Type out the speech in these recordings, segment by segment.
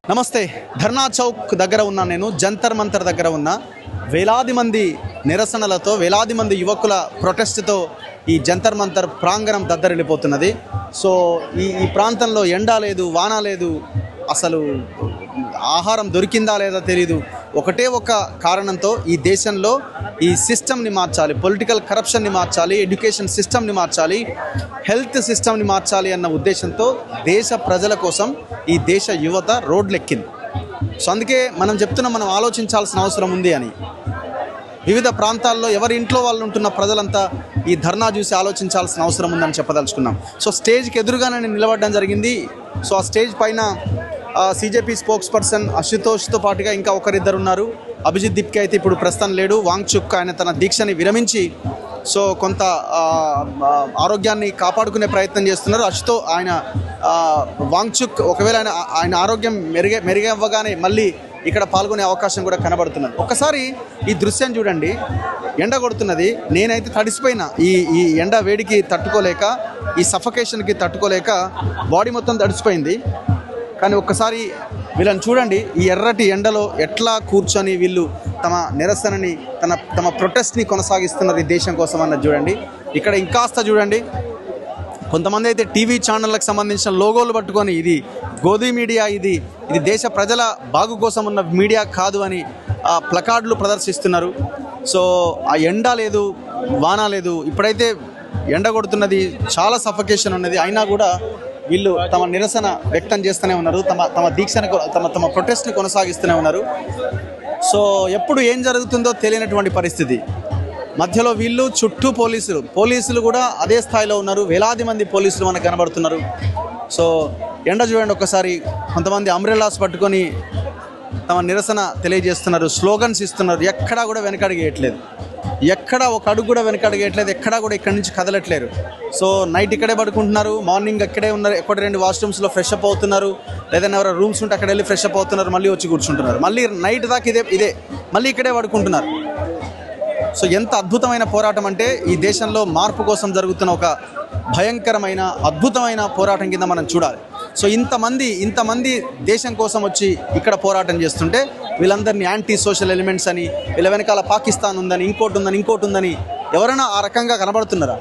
నమస్తే. ధర్నా చౌక్ దగ్గర ఉన్నా, నేను జంతర్ మంతర్ దగ్గర ఉన్నా. వేలాది మంది నిరసనలతో, వేలాది మంది యువకుల ప్రొటెస్ట్తో ఈ జంతర్ మంతర్ ప్రాంగణం దద్దరిల్లిపోతున్నది. సో ఈ ప్రాంతంలో ఎండ లేదు, వాన లేదు, అసలు ఆహారం దొరికిందా లేదా తెలీదు. ఒకటే ఒక కారణంతో ఈ దేశంలో ఈ సిస్టమ్ని మార్చాలి, పొలిటికల్ కరప్షన్ని మార్చాలి, ఎడ్యుకేషన్ సిస్టమ్ని మార్చాలి, హెల్త్ సిస్టమ్ని మార్చాలి అన్న ఉద్దేశంతో దేశ ప్రజల కోసం ఈ దేశ యువత రోడ్లెక్కింది. సో అందుకే మనం చెప్తున్నాం, మనం ఆలోచించాల్సిన అవసరం ఉంది అని. వివిధ ప్రాంతాల్లో ఎవరి ఇంట్లో వాళ్ళు ఉంటున్న ప్రజలంతా ఈ ధర్నా చూసి ఆలోచించాల్సిన అవసరం ఉందని చెప్పదలుచుకున్నాం. సో స్టేజ్కి ఎదురుగానే నేను నిలబడడం జరిగింది. సో ఆ స్టేజ్ పైన సిజేపీ స్పోక్స్ పర్సన్ అశుతోష్తో పాటుగా ఇంకా ఒకరిద్దరు ఉన్నారు. అభిజిత్ దిప్కే అయితే ఇప్పుడు ప్రస్తుతం లేడు. వాంగ్చుక్ ఆయన తన దీక్షని విరమించి సో కొంత ఆరోగ్యాన్ని కాపాడుకునే ప్రయత్నం చేస్తున్నారు. ఆయన వాంగ్చుక్ ఒకవేళ ఆయన ఆరోగ్యం మెరుగవ్వగానే మళ్ళీ ఇక్కడ పాల్గొనే అవకాశం కూడా కనబడుతున్నది. ఒక్కసారి ఈ దృశ్యం చూడండి, ఎండ కొడుతున్నది. నేనైతే తడిసిపోయినా ఈ ఎండ వేడికి తట్టుకోలేక, ఈ సఫకేషన్కి తట్టుకోలేక బాడీ మొత్తం తడిసిపోయింది. కానీ ఒక్కసారి వీళ్ళని చూడండి, ఈ ఎర్రటి ఎండలో ఎట్లా కూర్చొని వీళ్ళు తమ నిరసనని తమ ప్రొటెస్ట్ని కొనసాగిస్తున్నారు ఈ దేశం కోసం అన్నది చూడండి. ఇక్కడ ఇంకాస్త చూడండి, కొంతమంది అయితే టీవీ ఛానళ్ళకు సంబంధించిన లోగోలు పట్టుకొని ఇది గోధి మీడియా, ఇది దేశ ప్రజల బాగు కోసం ఉన్న మీడియా కాదు అని ప్లకార్డులు ప్రదర్శిస్తున్నారు. సో ఆ ఎండ లేదు, వాన లేదు. ఇప్పుడైతే ఎండ కొడుతున్నది, చాలా సఫకేషన్ ఉన్నది. అయినా కూడా వీళ్ళు తమ నిరసన వ్యక్తం చేస్తూనే ఉన్నారు, తమ దీక్షను తమ ప్రొటెస్ట్ని కొనసాగిస్తూనే ఉన్నారు. సో ఎప్పుడు ఏం జరుగుతుందో తెలియనటువంటి పరిస్థితి మధ్యలో వీళ్ళు చుట్టూ పోలీసులు కూడా అదే స్థాయిలో ఉన్నారు. వేలాది మంది పోలీసులు మనకు కనబడుతున్నారు. సో ఎండ చూడండి ఒక్కసారి. కొంతమంది అంబ్రెల్లాస్ పట్టుకొని తమ నిరసన తెలియజేస్తున్నారు, స్లోగన్స్ ఇస్తున్నారు. ఎక్కడా కూడా వెనకడిగేయట్లేదు, ఎక్కడా ఒక అడుగు కూడా వెనకడిగేయట్లేదు, ఎక్కడా కూడా ఇక్కడి నుంచి కదలట్లేరు. సో నైట్ ఇక్కడే పడుకుంటున్నారు, మార్నింగ్ అక్కడే ఉన్నారు. ఒకటి రెండు వాష్రూమ్స్లో ఫ్రెష్ అప్ అవుతున్నారు, లేదంటే ఎవరైనా రూమ్స్ ఉంటే అక్కడ వెళ్ళి ఫ్రెష్ అప్ అవుతున్నారు, మళ్ళీ వచ్చి కూర్చుంటున్నారు, మళ్ళీ నైట్ దాకా ఇదే మళ్ళీ ఇక్కడే పడుకుంటున్నారు. సో ఎంత అద్భుతమైన పోరాటం అంటే ఈ దేశంలో మార్పు కోసం జరుగుతున్న ఒక భయంకరమైన అద్భుతమైన పోరాటం కింద మనం చూడాలి. సో ఇంతమంది దేశం కోసం వచ్చి ఇక్కడ పోరాటం చేస్తుంటే వీళ్ళందరినీ యాంటీ సోషల్ ఎలిమెంట్స్ అని, వీళ్ళ వెనకాల పాకిస్తాన్ ఉందని, ఇంకోటి ఉందని ఎవరైనా ఆ రకంగా కనబడుతున్నారా?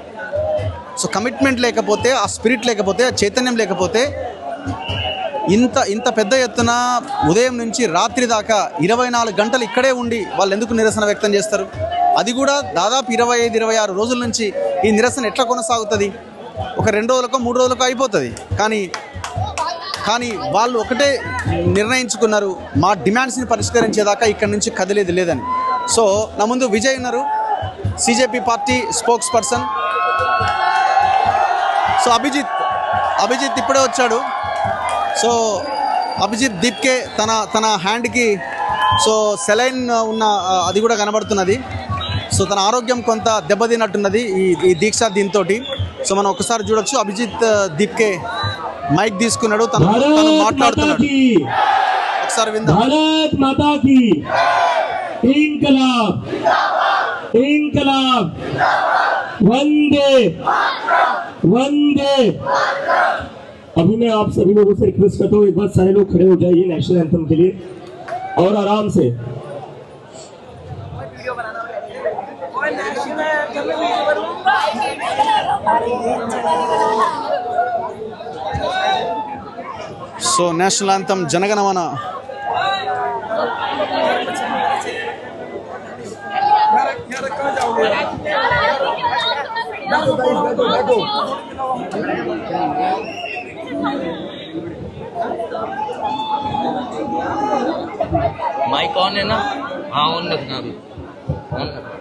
సో కమిట్మెంట్ లేకపోతే, ఆ స్పిరిట్ లేకపోతే, ఆ చైతన్యం లేకపోతే ఇంత పెద్ద ఎత్తున ఉదయం నుంచి రాత్రి దాకా 24 గంటలు ఇక్కడే ఉండి వాళ్ళు ఎందుకు నిరసన వ్యక్తం చేస్తారు? అది కూడా దాదాపు 25-26 రోజుల నుంచి ఈ నిరసన ఎట్లా కొనసాగుతుంది? ఒక 2 రోజులకో 3 రోజులకో అయిపోతుంది. కానీ వాళ్ళు ఒకటే నిర్ణయించుకున్నారు, మా డిమాండ్స్ని పరిష్కరించేదాకా ఇక్కడి నుంచి కదిలేది లేదని. సో నా ముందు విజయ్ ఉన్నారు, CJP party spokesperson. So Abhijit ఇప్పుడే వచ్చాడు. సో అభిజిత్ దిప్కే తన హ్యాండ్కి సో సెలైన్ ఉన్న అది కూడా కనబడుతున్నది. సో తన ఆరోగ్యం కొంత దెబ్బతిన్నట్టున్నది ఈ దీక్ష దీంతో. సో మనం ఒకసారి చూడొచ్చు, అభిజిత్ దిప్కే మైక్ తీసుకున్నాడు, తను మాట్లాడుతున్నాడు. ఒకసారి విందాం. भारत माता की इंकलाब इंकलाब वंदे वंदे। अभी मैं आप सभी लोगों से रिक्वेस्ट करता हूँ, एक बार सारे लोग खड़े हो जाइए नेशनल एंथम के लिए और आराम से। So national anthem Jana Gana Mana. Mic on है ना? हाँ ऑन रखना अभी, ऑन रखना।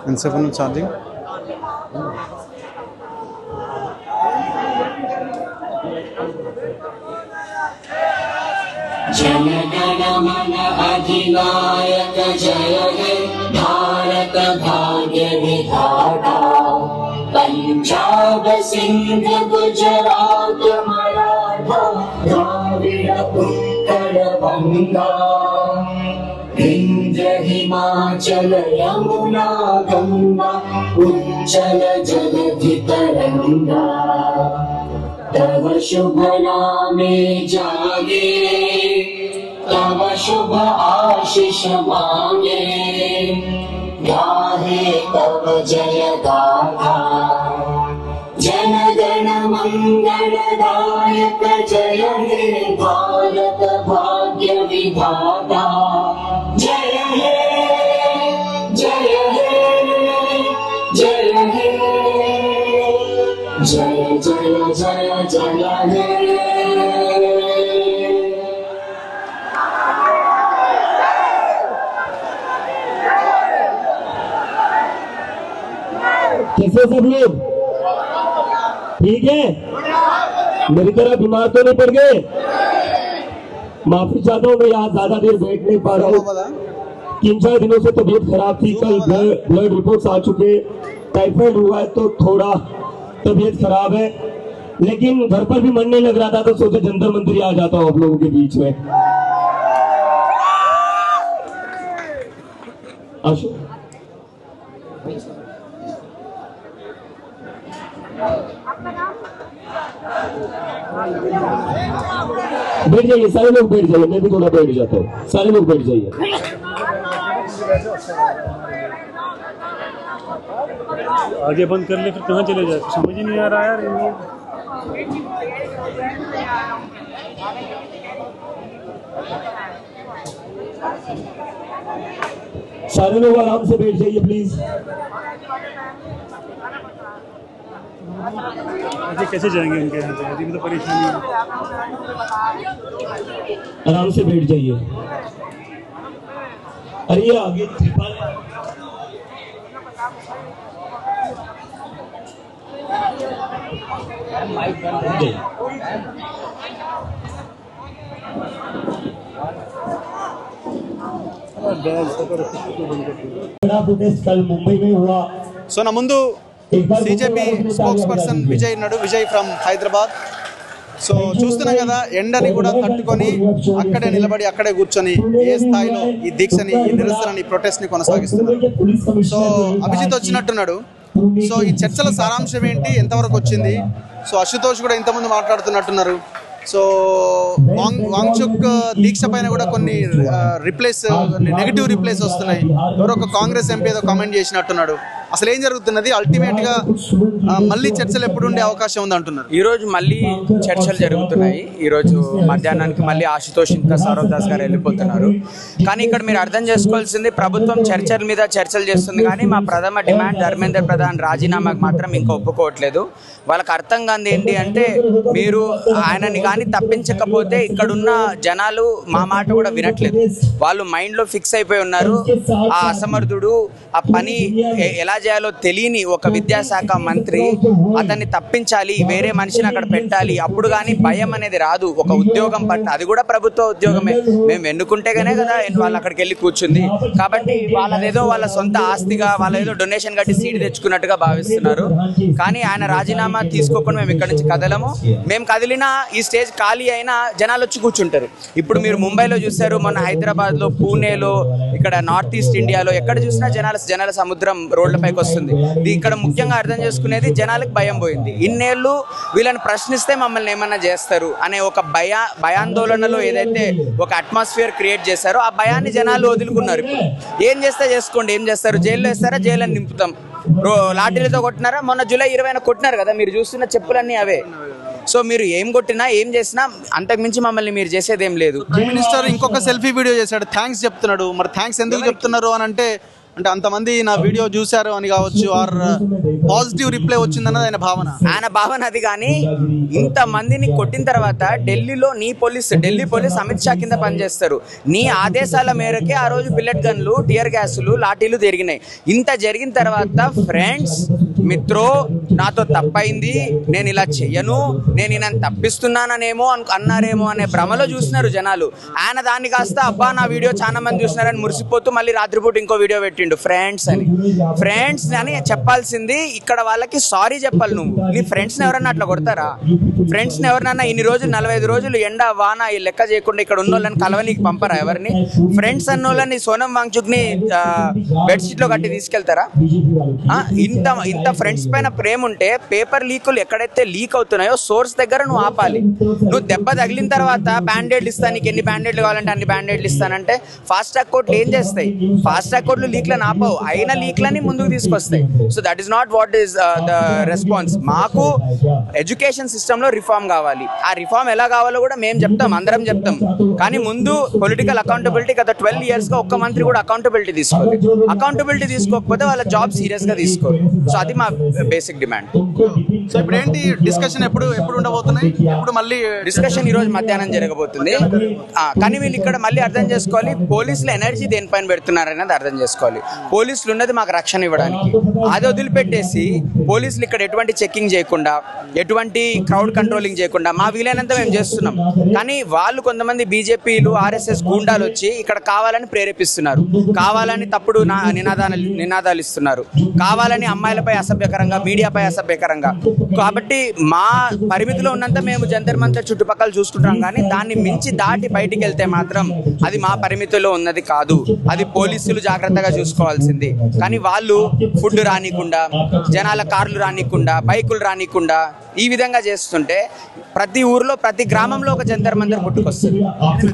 ఎంతసేపు ఛార్జింగ్? जनगणमन अधिनायक जय हे भारत भाग्य विधाता। पंजाब सिंध गुजरात मराठा द्राविड़ उत्कल बंगा। हिंद हिमाचल यमुना गंगा उज्जल जलधि तरंगा तव शुभ नामे जागे तव शुभ आशीष मांगे गाहे तव जय गाथा जन गण मंगलदायक जय हे भारत भाग्य विधाता जय हे जय हे जय हे जय जय जय जय हे कैसे सब लोग ठीक है? मेरी तरह बीमार तो नहीं पड़ गए? माफी चाहता हूँ, मैं यहाँ ज्यादा देर बैठ नहीं पा रहा हूँ। 3-4 दिनों से तबीयत खराब थी। कल ब्लड रिपोर्ट्स आ चुके, टाइफाइड हुआ है तो थोड़ा तबीयत खराब है, लेकिन घर पर भी मन नहीं लग रहा था तो सोचे जंतर मंतर आ जाता हूँ आप लोगों के बीच में। आशु बैठ जाइए, सारे लोग बैठ जाइए, मैं भी थोड़ा बैठ जाता हूँ, सारे लोग बैठ जाइए। आगे बंद कर ले, फिर कहाँ चले जाए, समझ ही नहीं आ रहा यार इन लोग। सारे लोग आराम से बैठ जाइए प्लीज। आगे कैसे जाएंगे उनके यहाँ पे, अभी तो परेशानी है। आराम से बैठ जाइए। अरे ये आगे त्रिपाल बड़ा प्रोटेस्ट कल मुंबई में हुआ। సో నా ముందు సిజేపీ స్పోక్స్ పర్సన్ విజయ్ ఉన్నాడు, విజయ్ ఫ్రమ్ హైదరాబాద్. సో చూస్తున్నాం కదా, ఎండని కూడా తట్టుకొని అక్కడే నిలబడి అక్కడే కూర్చొని ఏ స్థాయిలో ఈ దీక్షని, ఈ నిరసనని, ప్రొటెస్ట్ని కొనసాగిస్తున్నారు. సో అభిజిత్ వచ్చినట్టున్నాడు. సో ఈ చర్చల సారాంశం ఏంటి, ఎంతవరకు వచ్చింది? సో అశుతోష్ కూడా ఇంతకుముందు మాట్లాడుతున్నట్టున్నారు. సో వాంగ్చుక్ దీక్ష పైన కూడా కొన్ని రిప్లేస్, నెగిటివ్ రిప్లేస్ వస్తున్నాయి. ఎవరో ఒక కాంగ్రెస్ ఎంపీ ఏదో కామెంట్ చేసినట్టున్నాడు. అసలు ఏం జరుగుతున్నది, అల్టిమేట్ గా మళ్ళీ చర్చలు ఎప్పుడు ఉండే అవకాశం ఉంది అంటున్నారు? ఈ రోజు మళ్ళీ చర్చలు జరుగుతున్నాయి. ఈ రోజు మధ్యాహ్నానికి మళ్ళీ ఆశుతోష్ ఇంకా సౌరవ్ దాస్ గారు వెళ్ళిపోతున్నారు. కానీ ఇక్కడ మీరు అర్థం చేసుకోవాల్సింది, ప్రభుత్వం చర్చల మీద చర్చలు చేస్తుంది, కానీ మా ప్రథమ డిమాండ్ ధర్మేంద్ర ప్రధాన్ రాజీనామాకు మాత్రం ఇంకా ఒప్పుకోవట్లేదు. వాళ్ళకి అర్థం కాంది ఏంటి అంటే, మీరు ఆయనని కానీ తప్పించకపోతే ఇక్కడున్న జనాలు మా మాట కూడా వినట్లేదు. వాళ్ళు మైండ్లో ఫిక్స్ అయిపోయి ఉన్నారు. ఆ అసమర్థుడు, ఆ పని ఎలా చేయాలో తెలియని ఒక విద్యాశాఖ మంత్రి, అతన్ని తప్పించాలి, వేరే మనిషిని అక్కడ పెట్టాలి, అప్పుడు కానీ భయం అనేది రాదు. ఒక ఉద్యోగం పట్ల, అది కూడా ప్రభుత్వ ఉద్యోగమే, మేము ఎన్నుకుంటేగానే కదా వాళ్ళు అక్కడికి వెళ్ళి కూర్చుంది. కాబట్టి వాళ్ళదేదో వాళ్ళ సొంత ఆస్తిగా, వాళ్ళ ఏదో డొనేషన్ కట్టి సీట్ తెచ్చుకున్నట్టుగా భావిస్తున్నారు. కానీ ఆయన రాజీనామా తీసుకోకుండా మేము ఇక్కడ నుంచి కదలము. మేము కదిలినా ఈ స్టేజ్ ఖాళీ అయినా జనాలు వచ్చి కూర్చుంటారు. ఇప్పుడు మీరు ముంబైలో చూశారు, మొన్న హైదరాబాద్లో, పూణేలో, ఇక్కడ నార్త్ ఈస్ట్ ఇండియాలో ఎక్కడ చూసినా జనాల సముద్రం రోడ్లపైకి వస్తుంది. ఇక్కడ ముఖ్యంగా అర్థం చేసుకునేది, జనాలకు భయం పోయింది. ఇన్నేళ్ళు వీళ్ళని ప్రశ్నిస్తే మమ్మల్ని ఏమన్నా చేస్తారు అనే ఒక భయాందోళనలో ఏదైతే ఒక అట్మాస్ఫియర్ క్రియేట్ చేశారో, ఆ భయాన్ని జనాలు వదులుకున్నారు. ఏం చేస్తే చేసుకోండి, ఏం చేస్తారు, జైల్లో వేస్తారా, జైలు నింపుతాం, లాఠీలతో కొట్టినారా, మొన్న జూలై 20న కొట్టినారు కదా, మీరు చూస్తున్న చెప్పులన్నీ అవే. సో మీరు ఏం కొట్టినా ఏం చేసినా అంతకుమించి మమ్మల్ని మీరు చేసేది ఏం లేదు. ప్రైమ్ మినిస్టర్ ఇంకొక సెల్ఫీ వీడియో చేశాడు, థ్యాంక్స్ చెప్తున్నాడు. మరి థ్యాంక్స్ ఎందుకు చెప్తున్నారు అని అంటే అంతమంది నా వీడియో చూశారు అని కావచ్చు, ఆర్ పాజిటివ్ రిప్లై వచ్చిందన్నది ఆయన భావన అది. కానీ ఇంతమందిని కొట్టిన తర్వాత ఢిల్లీ పోలీస్ అమిత్ షా కింద పనిచేస్తారు. నీ ఆదేశాల మేరకే ఆ రోజు పిల్లెట్ గన్లు, టియర్ గ్యాసులు, లాఠీలు జరిగినాయి. ఇంత జరిగిన తర్వాత ఫ్రెండ్స్, మిత్రో, నాతో తప్పైంది, నేను ఇలా చెయ్యను, నేను నన్ను తప్పిస్తున్నానేమో అన్నారేమో అనే భ్రమలో చూస్తున్నారు జనాలు. ఆయన దాన్ని కాస్త, అబ్బా నా వీడియో చాలా మంది చూస్తున్నారని మురిసిపోతూ మళ్ళీ రాత్రిపూట ఇంకో వీడియో పెట్టి పెట్టిండు ఫ్రెండ్స్ అని. ఫ్రెండ్స్ అని చెప్పాల్సింది ఇక్కడ వాళ్ళకి సారీ చెప్పాలి. నువ్వు నీ ఫ్రెండ్స్ని ఎవరన్నా అట్లా కొడతారా? ఫ్రెండ్స్ని ఎవరినన్నా ఇన్ని రోజులు 45 రోజులు ఎండ వాన ఈ లెక్క చేయకుండా ఇక్కడ ఉన్న వాళ్ళని కలవనీకి పంపరా ఎవరిని? ఫ్రెండ్స్ అన్న వాళ్ళని సోనం వాంగ్చుక్ని బెడ్షీట్లో కట్టి తీసుకెళ్తారా? ఇంత ఫ్రెండ్స్ పైన ప్రేమ ఉంటే పేపర్ లీకులు ఎక్కడైతే లీక్ అవుతున్నాయో సోర్స్ దగ్గర నువ్వు ఆపాలి. నువ్వు దెబ్బ తగిలిన తర్వాత బ్యాండేడ్లు ఇస్తాను, నీకు ఎన్ని బ్యాండేడ్లు కావాలంటే అన్ని బ్యాండేడ్లు ఇస్తానంటే ఫాస్ట్ ట్రాక్ కోర్టులు ఏం చేస్తాయి? ఫాస్ట్ ట్రాక్ కోర్టులు లీక్లను ఆపవు, అయిన లీక్లని ముందుకు తీసుకొస్తాయి. So that is not what is the response. మాకు ఎడ్యుకేషన్ సిస్టంలో రిఫార్మ్ కావాలి. ఆ రిఫార్మ్ ఎలా కావాలో కూడా మేము చెప్తాం, అందరం చెప్తాం. కానీ ముందు పొలిటికల్ అకౌంటబిలిటీ గత 12 yearsగా ఒక్క మంత్రి కూడా అకౌంటబిలిటీ తీసుకోవాలి. అకౌంటబిలిటీ తీసుకోకపోతే వాళ్ళ జాబ్ సీరియస్గా తీసుకోవాలి. సో అది మా బేసిక్ డిమాండ్. సో ఇప్పుడు ఏంటి డిస్కషన్ ఎప్పుడు ఉండబోతున్నాయి? ఇప్పుడు మళ్ళీ డిస్కషన్ ఈరోజు మధ్యాహ్నం జరగబోతుంది. కానీ వీళ్ళు ఇక్కడ మళ్ళీ అర్థం చేసుకోవాలి, పోలీసులు ఎనర్జీ దేనిపైన పెడుతున్నారు అనేది అర్థం చేసుకోవాలి. పోలీసులు ఉన్నది మాకు రక్షణ ఇవ్వడానికి. అది వదిలిపెట్టేసి పోలీసులు ఇక్కడ ఎటువంటి చెకింగ్ చేయకుండా, ఎటువంటి క్రౌడ్ కంట్రోలింగ్ చేయకుండా మా వీలైనంత మేము చేస్తున్నాం. కానీ వాళ్ళు కొంతమంది బీజేపీలు ఆర్ఎస్ఎస్ గూండాలు వచ్చి ఇక్కడ కావాలని ప్రేరేపిస్తున్నారు, కావాలని తప్పుడు నినాదాలు ఇస్తున్నారు, కావాలని అమ్మాయిలపై అసభ్యకరంగా, మీడియాపై అసభ్యకరంగా. కాబట్టి మా పరిమితిలో ఉన్నంత మేము జంతర్ మంతర్ చుట్టుపక్కల చూసుకుంటాం. కానీ దాన్ని మించి దాటి బయటికి వెళ్తే మాత్రం అది మా పరిమితిలో ఉన్నది కాదు. అది పోలీసులు జాగ్రత్తగా చూసుకోవాల్సింది. కానీ వాళ్ళు ఫుడ్ రానికుండా, జనాల కార్లు రానికుండా, బైకులు రానికుండా ఈ విధంగా చేస్తుంటే ప్రతి ఊర్లో, ప్రతి గ్రామంలో ఒక జంతర్ మంతర్ పుట్టుకొస్తుంది.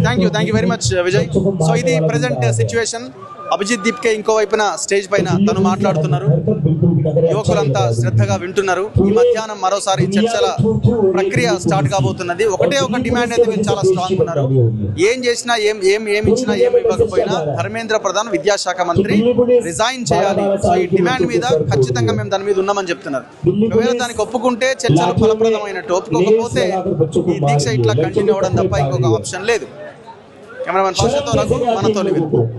Thank you very much Vijay. So ఇది ప్రెసెంట్ సిచ్యువేషన్. అభిజిత్ దీప్కే ఇంకో వైపున స్టేజ్ పైన తను మాట్లాడుతున్నారు, యువకులంతా శ్రద్ధగా వింటున్నారు. ఈ మధ్యాహ్నం మరోసారి చర్చల ప్రక్రియ స్టార్ట్ కాబోతున్నది. ఒకటే ఒక డిమాండ్ అయితే వీళ్ళు చాలా స్ట్రాంగ్ ఉన్నారు. ఏం చేసినా, ఏం ఇచ్చినా, ఏం ఇవ్వకపోయినా ధర్మేంద్ర ప్రధాన్ విద్యాశాఖ మంత్రి రిజైన్ చేయాలి. సో ఈ డిమాండ్ మీద ఖచ్చితంగా మేము దాని మీద ఉన్నామని చెప్తున్నారు. ఒకవేళ దానికి ఒప్పుకుంటే చర్చలు ఫలప్రదమైనట్టు, ఒప్పుకోకపోతే ఈ దీక్ష ఇట్లా కంటిన్యూ అవ్వడం తప్ప ఇంకొక ఆప్షన్ లేదు. కెమెరామెన్ పాషాతో రఘు, మనతో నివేదిక.